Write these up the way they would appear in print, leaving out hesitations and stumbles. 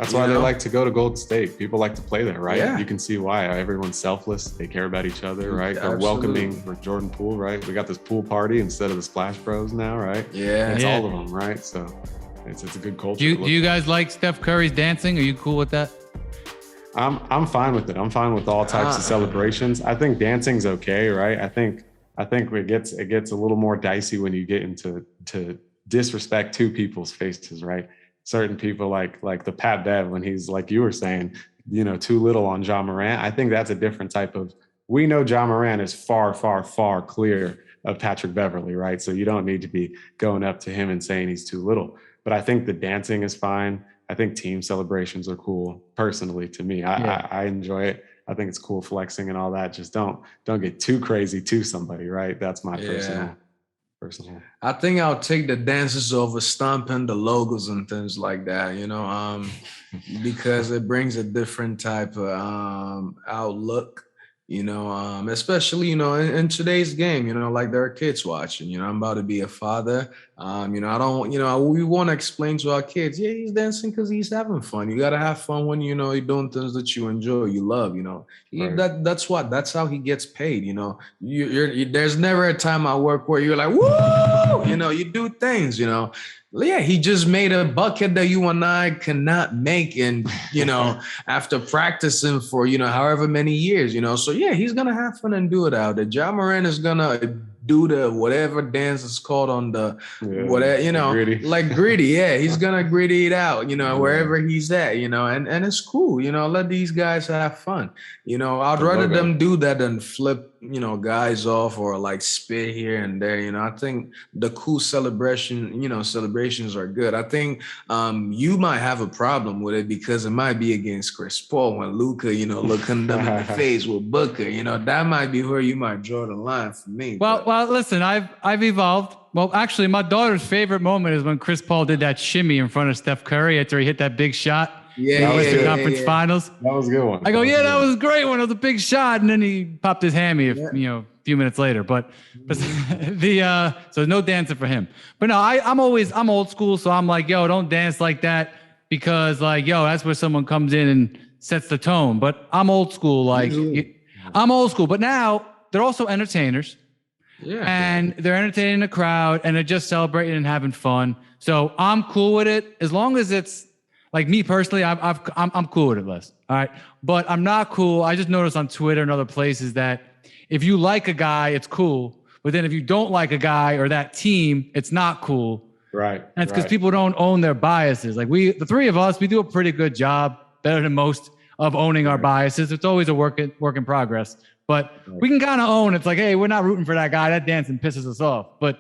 That's why they like to go to Golden State. People like to play there, right? Yeah. You can see why. Everyone's selfless. They care about each other, right? They're welcoming for Jordan Poole, right? We got this pool party instead of the Splash Bros now, right? Yeah. It's all of them, right? So it's a good culture. Do you guys like Steph Curry's dancing? Are you cool with that? I'm fine with it. I'm fine with all types of celebrations. I think dancing's okay, right? I think it gets a little more dicey when you get into disrespect to people's faces, right? Certain people like the Pat Bev when he's like you were saying, too little on Ja Morant. I think that's a different type of. We know Ja Morant is far, far, far clear of Patrick Beverley, right? So you don't need to be going up to him and saying he's too little. But I think the dancing is fine. I think team celebrations are cool. Personally, to me, I enjoy it. I think it's cool flexing and all that. Just don't get too crazy to somebody, right? That's my personal. I think I'll take the dances over stomping the logos and things like that, because it brings a different type of outlook, especially, in today's game, like there are kids watching, I'm about to be a father. I don't, we want to explain to our kids, yeah, he's dancing because he's having fun. You got to have fun when, you're doing things that you enjoy, you love, right. That's how he gets paid. There's never a time at work where you're like, woo, you do things, Yeah, he just made a bucket that you and I cannot make. And, after practicing for, however many years, so yeah, he's going to have fun and do it out there. Ja Morant is going to do the whatever dance is called on the whatever, gritty. Like gritty. Yeah, he's gonna gritty it out, wherever he's at, and it's cool, let these guys have fun. I'd rather them do that than flip, guys off or like spit here and there. I think the cool celebrations are good. I think you might have a problem with it because it might be against Chris Paul when Luka, looking them in the face with Booker. That might be where you might draw the line for me. Well, listen, I've evolved. Well, actually, my daughter's favorite moment is when Chris Paul did that shimmy in front of Steph Curry after he hit that big shot. The conference finals. That was a good one. I go, that was a great one. It was a big shot, and then he popped his hammy, a few minutes later. But so no dancing for him. But no, I'm old school, so I'm like, don't dance like that because that's where someone comes in and sets the tone. But I'm old school, I'm old school. But now they're also entertainers. Yeah, and they're entertaining the crowd and they're just celebrating and having fun. So I'm cool with it as long as it's like me personally. I'm cool with it, Les. All right, but I'm not cool. I just noticed on Twitter and other places that if you like a guy, it's cool. But then if you don't like a guy or that team, it's not cool. Right. And it's because people don't own their biases. Like the three of us, we do a pretty good job, better than most, of owning our biases. It's always a work in progress. But we can kind of own it's like, hey, we're not rooting for that guy. That dancing pisses us off. But,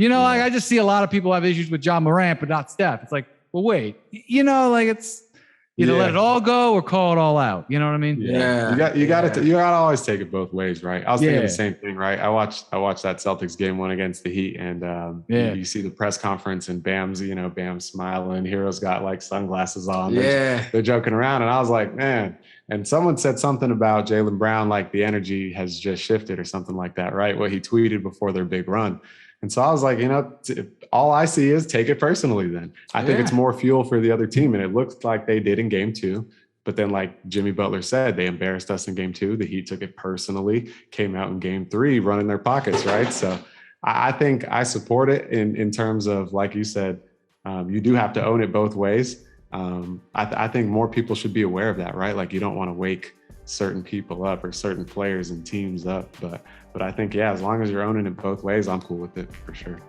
I just see a lot of people have issues with Ja Morant, but not Steph. It's like, well, wait, it's either let it all go or call it all out. You know what I mean? Yeah. You got to always take it both ways, right? I was thinking the same thing, right? I watched that Celtics game 1 against the Heat, and you see the press conference and Bam's smiling. Hero's got like sunglasses on. They're joking around, and I was like, man. And someone said something about Jaylen Brown, like the energy has just shifted or something like that, right? What he tweeted before their big run. And so I was like, all I see is take it personally then. I think it's more fuel for the other team. And it looked like they did in game 2. But then like Jimmy Butler said, they embarrassed us in game 2. The Heat took it personally, came out in game 3, running their pockets, right? So I think I support it in terms of, like you said, you do have to own it both ways. I think more people should be aware of that, right? Like you don't want to wake certain people up or certain players and teams up, but I think, as long as you're owning it both ways, I'm cool with it for sure.